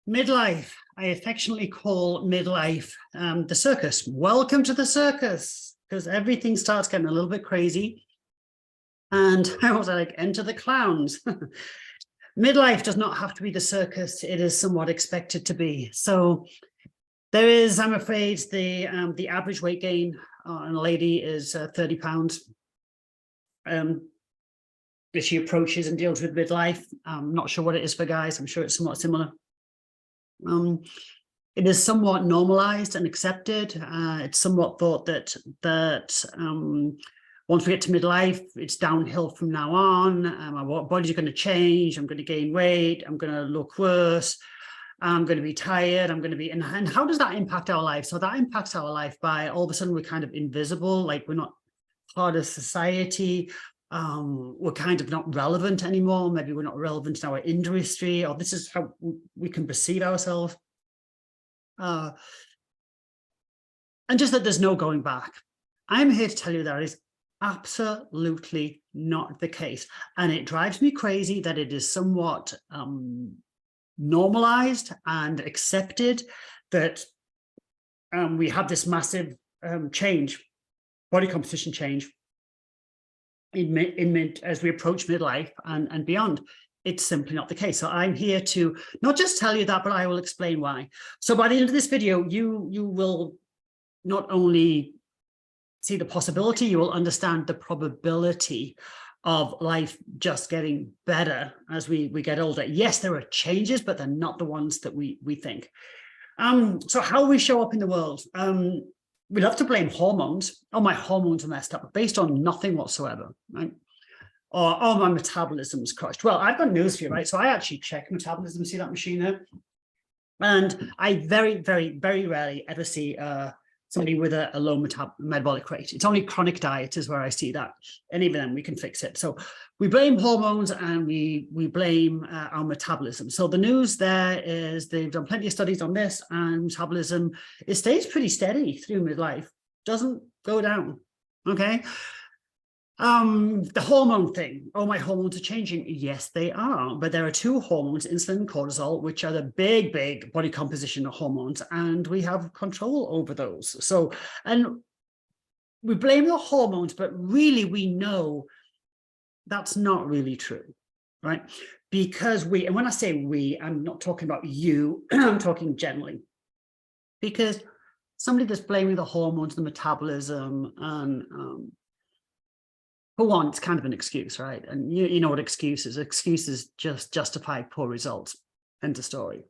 Midlife, I affectionately call midlife the circus. Welcome to the circus, because everything starts getting a little bit crazy. And I was like, enter the clowns. Midlife does not have to be the circus. It is somewhat expected to be. So there is, I'm afraid, the average weight gain on a lady is 30 pounds. As she approaches and deals with midlife. I'm not sure what it is for guys. I'm sure it's somewhat similar. It is somewhat normalized and accepted. It's somewhat thought that once we get to midlife, it's downhill from now on. My body's going to change. I'm going to gain weight. I'm going to look worse. I'm going to be tired. I'm going to be, and how does that impact our life? So that impacts our life by all of a sudden we're kind of invisible, like we're not part of society. We're kind of not relevant anymore. Maybe we're not relevant in our industry, or this is how we can perceive ourselves. And just that there's no going back. I'm here to tell you that is absolutely not the case. And it drives me crazy that it is somewhat normalized and accepted that we have this massive change, body composition change, as we approach midlife and beyond. It's simply not the case. So I'm here to not just tell you that, but I will explain why. So by the end of this video, you will not only see the possibility, you will understand the probability of life just getting better as we get older. Yes, there are changes, but they're not the ones that we think. So how we show up in the world. We love to blame hormones. Oh, my hormones are messed up, based on nothing whatsoever, right? Or, oh, my metabolism's crushed. Well, I've got news for you, right? So I actually check metabolism, see that machine there? And I very, very, very rarely ever see somebody with a low metabolic rate. It's only chronic diet is where I see that. And even then we can fix it. So we blame hormones and we blame our metabolism. So the news there is they've done plenty of studies on this, and metabolism, it stays pretty steady through midlife, doesn't go down, okay? The hormone thing. Oh, my hormones are changing. Yes, they are. But there are two hormones, insulin and cortisol, which are the big body composition hormones, and we have control over those. So, and we blame the hormones, but really we know that's not really true, right? Because and when I say we, I'm not talking about you, I'm talking generally. Because somebody that's blaming the hormones, the metabolism, and for one, it's kind of an excuse, right? And you know what excuses? Excuses just justify poor results. End of story.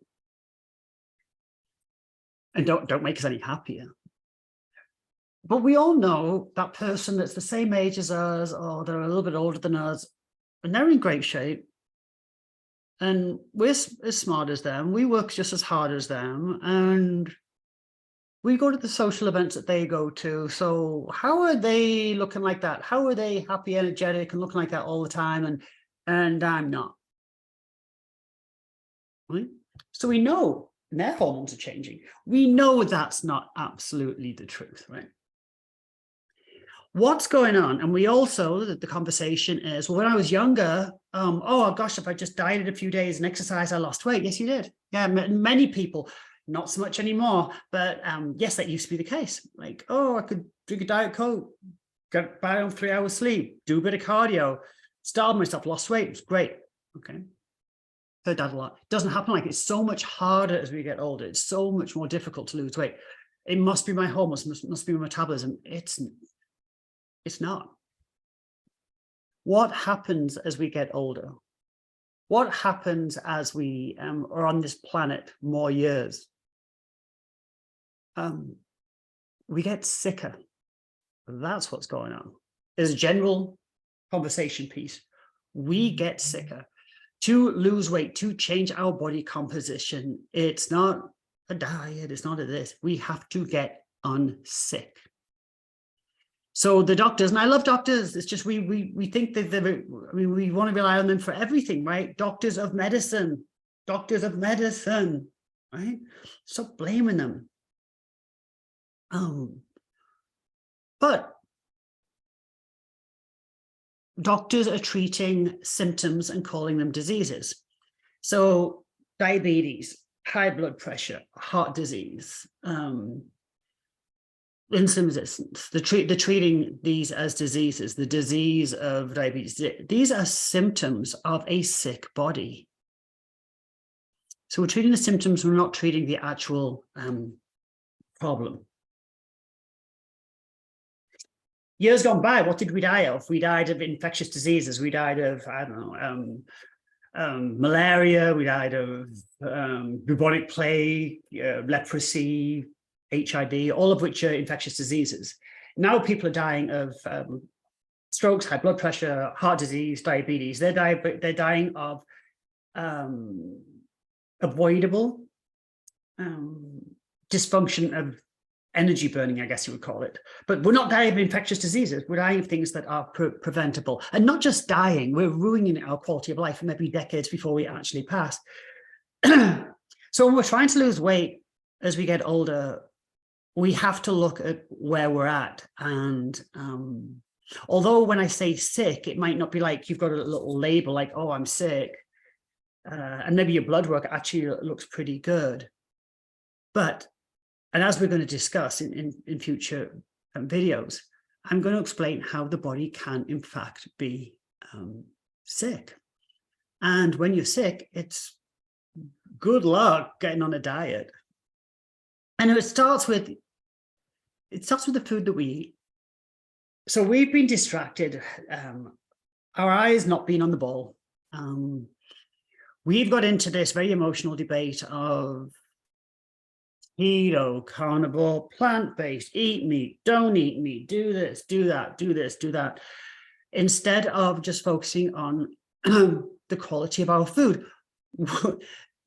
And don't make us any happier. But we all know that person that's the same age as us, or they're a little bit older than us, and they're in great shape. And we're as smart as them. We work just as hard as them. And we go to the social events that they go to. So how are they looking like that? How are they happy, energetic, and looking like that all the time? And I'm not. Right? So we know their hormones are changing. We know that's not absolutely the truth, right? What's going on? And we also, the conversation is, well, when I was younger, oh gosh, if I just dieted a few days and exercised, I lost weight. Yes, you did. Yeah, many people. Not so much anymore, but yes, that used to be the case. Like, oh, I could drink a Diet Coke, get by on 3 hours sleep, do a bit of cardio, starve myself, lost weight. It was great. Okay. Heard that a lot. It doesn't happen like it's so much harder as we get older. It's so much more difficult to lose weight. It must be my hormones, must be my metabolism. It's not. What happens as we get older? What happens as we are on this planet more years? We get sicker. That's what's going on. There's a general conversation piece. We get sicker. To lose weight, to change our body composition, it's not a diet, it's not a this. We have to get unsick. So the doctors, and I love doctors, it's just we think that we want to rely on them for everything, right? Doctors of medicine, right? Stop blaming them. But doctors are treating symptoms and calling them diseases. So diabetes, high blood pressure, heart disease, insulin resistance, they're treating these as diseases, the disease of diabetes. These are symptoms of a sick body. So we're treating the symptoms, we're not treating the actual problem. Years gone by, what did we die of? We died of infectious diseases. We died of, I don't know, malaria. We died of bubonic plague, leprosy, HIV, all of which are infectious diseases. Now people are dying of strokes, high blood pressure, heart disease, diabetes. They're dying of avoidable dysfunction of energy burning, I guess you would call it. But we're not dying of infectious diseases. We're dying of things that are preventable. And not just dying, we're ruining our quality of life for maybe decades before we actually pass. So when we're trying to lose weight as we get older, we have to look at where we're at. And although when I say sick, it might not be like you've got a little label like, oh, I'm sick. And maybe your blood work actually looks pretty good. But, and as we're going to discuss in future videos, I'm going to explain how the body can, in fact, be sick. And when you're sick, it's good luck getting on a diet. And it starts with the food that we eat. So we've been distracted, our eyes not being on the ball. We've got into this very emotional debate of keto, carnivore, plant-based, eat meat, don't eat meat, do this, do that, do this, do that, instead of just focusing on the quality of our food. The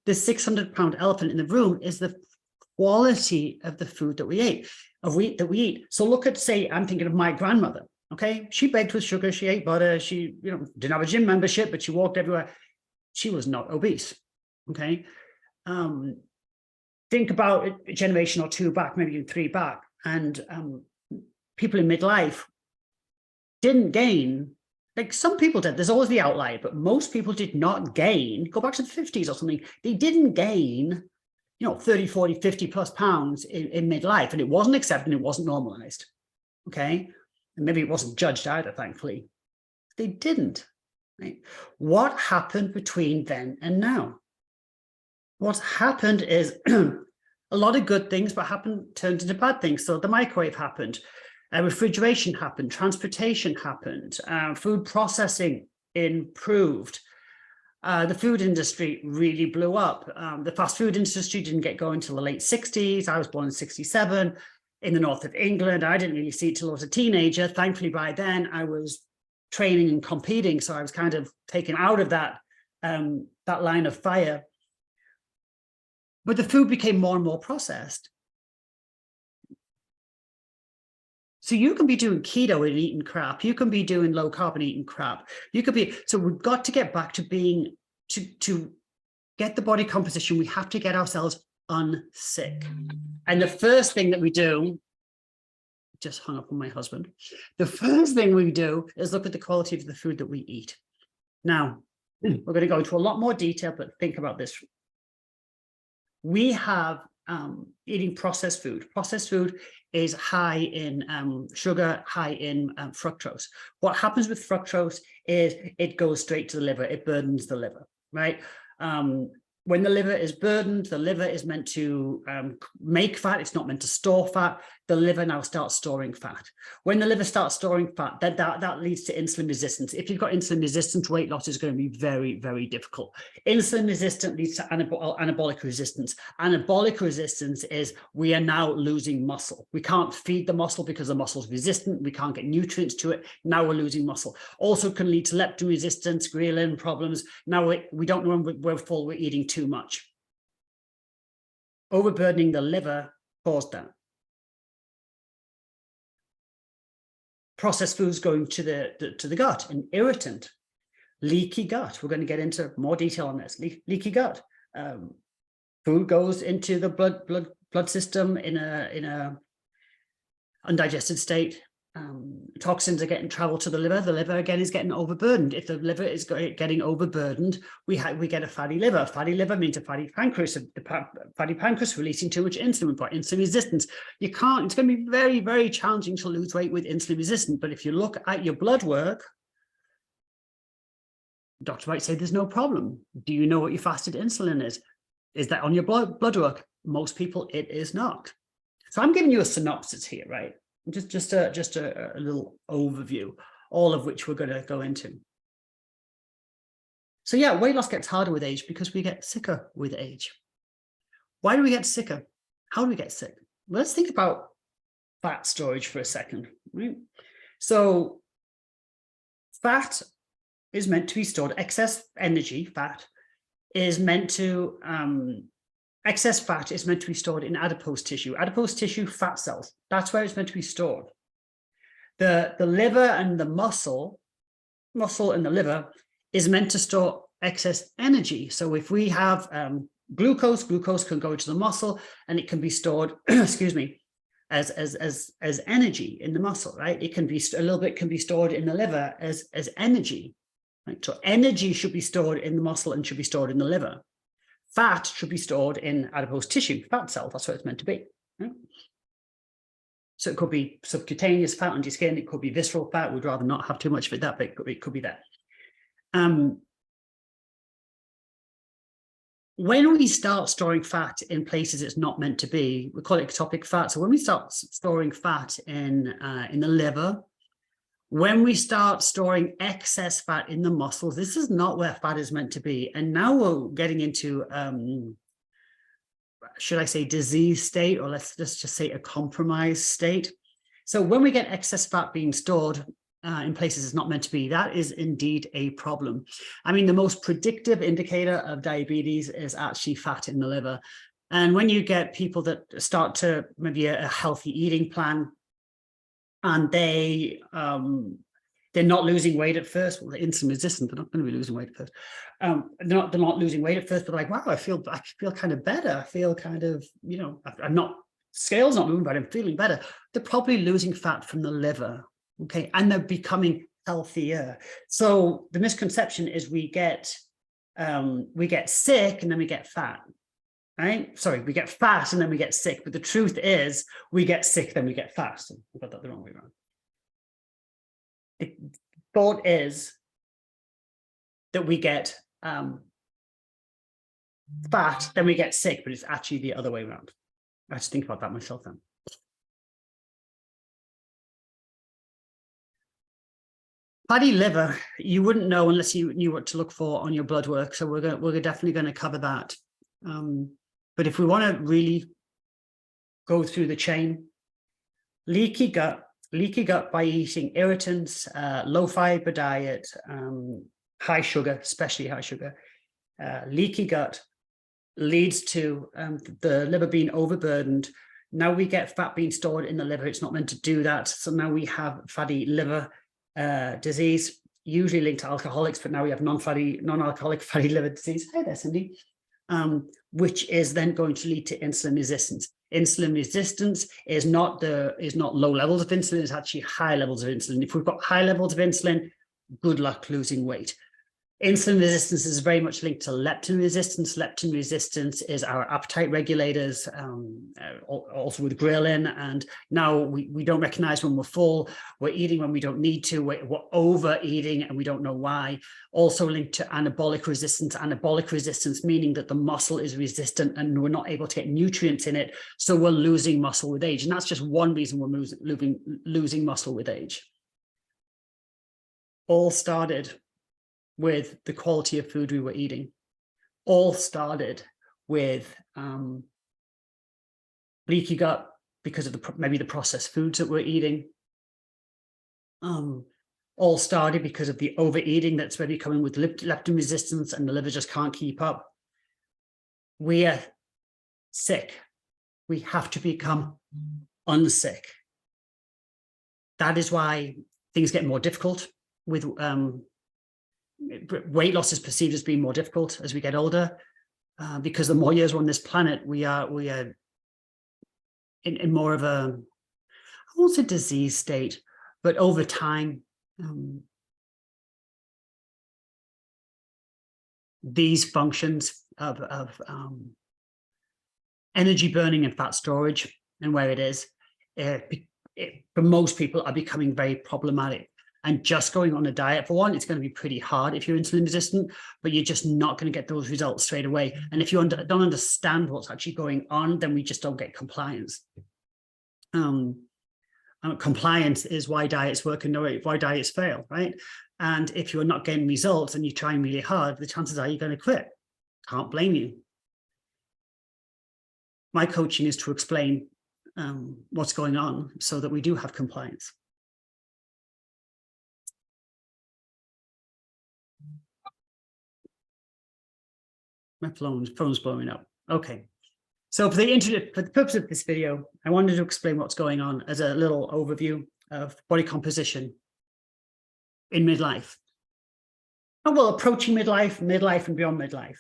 600-pound elephant in the room is the quality of the food that we eat. So look at, say, I'm thinking of my grandmother. Okay, she baked with sugar, she ate butter, she didn't have a gym membership, but she walked everywhere. She was not obese. Okay, think about a generation or two back, maybe even 3 back, and people in midlife didn't gain. Like some people did. There's always the outlier, but most people did not gain. Go back to the 50s or something. They didn't gain 30, 40, 50 plus pounds in midlife, and it wasn't accepted and it wasn't normalized. Okay. And maybe it wasn't judged either, thankfully. They didn't. Right? What happened between then and now? What's happened is a lot of good things, but turned into bad things. So the microwave happened, refrigeration happened, transportation happened, food processing improved. The food industry really blew up. The fast food industry didn't get going until the late 60s. I was born in 67 in the north of England. I didn't really see it till I was a teenager. Thankfully, by then I was training and competing, so I was kind of taken out of that line of fire. But the food became more and more processed. So you can be doing keto and eating crap. You can be doing low carb and eating crap. You could be. So we've got to get back to being, to get the body composition, we have to get ourselves unsick. And the first thing that we do, just hung up on my husband. The first thing we do is look at the quality of the food that we eat. Now, we're going to go into a lot more detail, but think about this. We have eating processed food. Processed food is high in sugar, high in fructose. What happens with fructose is it goes straight to the liver. It burdens the liver, right? When the liver is burdened, the liver is meant to make fat. It's not meant to store fat. The liver now starts storing fat. When the liver starts storing fat, that leads to insulin resistance. If you've got insulin resistance, weight loss is going to be very, very difficult. Insulin resistance leads to anabolic resistance. Anabolic resistance is we are now losing muscle. We can't feed the muscle because the muscle is resistant. We can't get nutrients to it. Now we're losing muscle. Also can lead to leptin resistance, ghrelin problems. Now we don't know when we're full, we're eating too much. Overburdening the liver caused that. Processed foods going to the gut, an irritant, leaky gut. We're going to get into more detail on this. Leaky gut. Food goes into the blood system in a undigested state. toxins are getting traveled to the liver again is getting overburdened. If the liver is getting overburdened, we get a fatty liver. Fatty liver means a fatty pancreas. Fatty pancreas releasing too much insulin, we've got insulin resistance. You can't, it's going to be very, very challenging to lose weight with insulin resistance. But if you look at your blood work, the doctor might say there's no problem. Do you know what your fasted insulin is? Is that on your blood work? Most people, it is not. So I'm giving you a synopsis here, right? Just a little overview, all of which we're going to go into. So yeah, weight loss gets harder with age because we get sicker with age. Why do we get sicker? How do we get sick? Well, let's think about fat storage for a second, right? So fat is meant to be stored. Excess energy, fat, is meant to excess fat is meant to be stored in adipose tissue. Adipose tissue, fat cells. That's where it's meant to be stored. The liver and the muscle and the liver is meant to store excess energy. So if we have glucose can go to the muscle and it can be stored, excuse me, as energy in the muscle, right? It can be a little bit can be stored in the liver as energy. Right? So energy should be stored in the muscle and should be stored in the liver. Fat should be stored in adipose tissue, fat cells. That's what it's meant to be. Right? So it could be subcutaneous fat on your skin. It could be visceral fat. We'd rather not have too much of it, but it could be that. When we start storing fat in places it's not meant to be, we call it ectopic fat. So when we start storing fat in the liver, when we start storing excess fat in the muscles, this is not where fat is meant to be. And now we're getting into, should I say disease state, or let's just say a compromised state. So when we get excess fat being stored in places it's not meant to be, that is indeed a problem. I mean, the most predictive indicator of diabetes is actually fat in the liver. And when you get people that start to maybe a healthy eating plan, and they're not losing weight at first. Well, they're insulin resistant. They're not going to be losing weight at first. They're not losing weight at first, but like, wow, I feel kind of better. I feel kind of, you know, I'm not, scale's not moving, but I'm feeling better. They're probably losing fat from the liver. Okay, and they're becoming healthier. So the misconception is we get sick and then we get fat. Right? Sorry, we get fat and then we get sick. But the truth is we get sick, then we get fat. So I got that the wrong way around. The thought is that we get fat, then we get sick, but it's actually the other way around. I have to think about that myself then. Fatty liver, you wouldn't know unless you knew what to look for on your blood work. So we're definitely going to cover that. But if we want to really go through the chain, leaky gut by eating irritants, low fiber diet, high sugar, especially high sugar, leaky gut leads to the liver being overburdened. Now we get fat being stored in the liver. It's not meant to do that. So now we have fatty liver disease, usually linked to alcoholics, but now we have non-alcoholic fatty liver disease. Hi there, Cindy. Which is then going to lead to insulin resistance. Insulin resistance is not low levels of insulin, it's actually high levels of insulin. If we've got high levels of insulin, good luck losing weight. Insulin resistance is very much linked to leptin resistance. Leptin resistance is our appetite regulators, also with ghrelin. And now we don't recognize when we're full. We're eating when we don't need to. We're overeating and we don't know why. Also linked to anabolic resistance. Anabolic resistance meaning that the muscle is resistant and we're not able to get nutrients in it. So we're losing muscle with age. And that's just one reason we're losing muscle with age. All started with the quality of food we were eating. All started with leaky gut because of maybe the processed foods that we're eating. All started because of the overeating that's maybe coming with leptin resistance and the liver just can't keep up. We are sick. We have to become unsick. That is why things get more difficult with weight loss is perceived as being more difficult as we get older, because the more years we're on this planet, we are in more of a, I won't say disease state, But over time, these functions of energy burning and fat storage and where it is, for most people are becoming very problematic. And just going on a diet, for one, it's going to be pretty hard if you're insulin resistant, but you're just not going to get those results straight away. And if you don't understand what's actually going on, then we just don't get compliance. Compliance is why diets work and why diets fail, right? And if you're not getting results and you're trying really hard, the chances are you're going to quit. Can't blame you. My coaching is to explain what's going on so that we do have compliance. My phone's blowing up. Okay. So for the purpose of this video, I wanted to explain what's going on as a little overview of body composition in midlife. And well, approaching midlife, midlife and beyond midlife.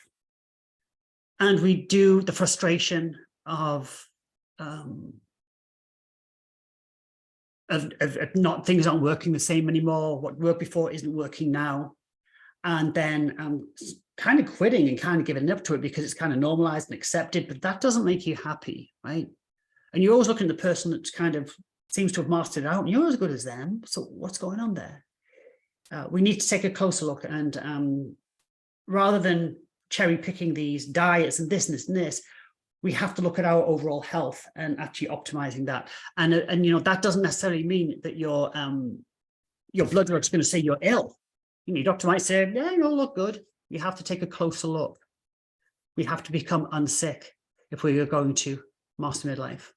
And we do the frustration of not, things aren't working the same anymore. What worked before isn't working now. And then kind of quitting and kind of giving up to it because it's kind of normalized and accepted, but that doesn't make you happy, right? And you're always looking at the person that's kind of seems to have mastered it out, and you're as good as them. So what's going on there? We need to take a closer look, and rather than cherry picking these diets and this and this and this, we have to look at our overall health and actually optimizing that. And you know, that doesn't necessarily mean that your blood work's going to say you're ill. You know, your doctor might say, yeah, you all look good. You have to take a closer look. We have to become unsick if we are going to master midlife.